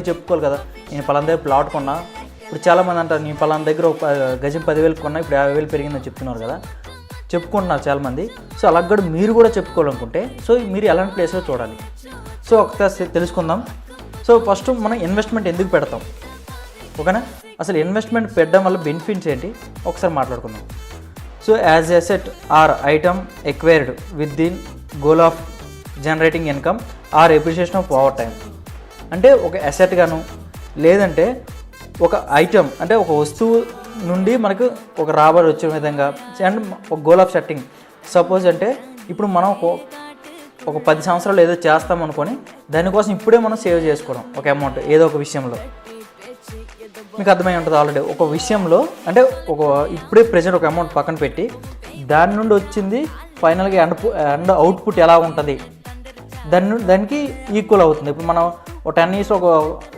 చెప్పుకోవాలి కదా, నేను పలానా దగ్గర ప్లాట్ కొన్నా. ఇప్పుడు చాలామంది అంటారు నేను పలానా దగ్గర ఒక గజం 10,000 కొన్నా, ఇప్పుడు 50,000 పెరిగిందని చెప్తున్నారు కదా, చెప్పుకుంటున్నారు చాలామంది. సో అలా కూడా మీరు కూడా చెప్పుకోవాలనుకుంటే సో మీరు ఎలాంటి ప్లేస్లో చూడాలి, సో ఒకసారి తెలుసుకుందాం. సో ఫస్ట్ మనం ఇన్వెస్ట్మెంట్ ఎందుకు పెడతాం, ఓకేనా? అసలు ఇన్వెస్ట్మెంట్ పెట్టడం వల్ల బెనిఫిట్స్ ఏంటి ఒకసారి మాట్లాడుకుందాం. So as asset or item acquired with in goal of generating income or appreciation of over time. అంటే ఒక అసెట్ గాను, లేదంటే ఒక ఐటమ్ అంటే ఒక వస్తువు నుండి మనకు ఒక రాబడి వచ్చే విధంగా, అండ్ ఒక గోల్ ఆఫ్ సెట్టింగ్. సపోజ్ అంటే ఇప్పుడు మనం ఒక 10 సంవత్సరాలు ఏదో చేస్తాం అనుకొని దానికోసం ఇప్పుడే మనం సేవ్ చేసుకోవడం ఒక అమౌంట్ ఏదో ఒక విషయంలో. మీకు అర్థమై ఉంటుంది ఆల్రెడీ. ఒక విషయంలో అంటే ఇప్పుడే ప్రెజెంట్ ఒక అమౌంట్ పక్కన పెట్టి దాని నుండి వచ్చింది ఫైనల్గా ఎండ్ అవుట్పుట్ ఎలా ఉంటుంది దానికి ఈక్వల్ అవుతుంది. ఇప్పుడు మనం ఒక 10 years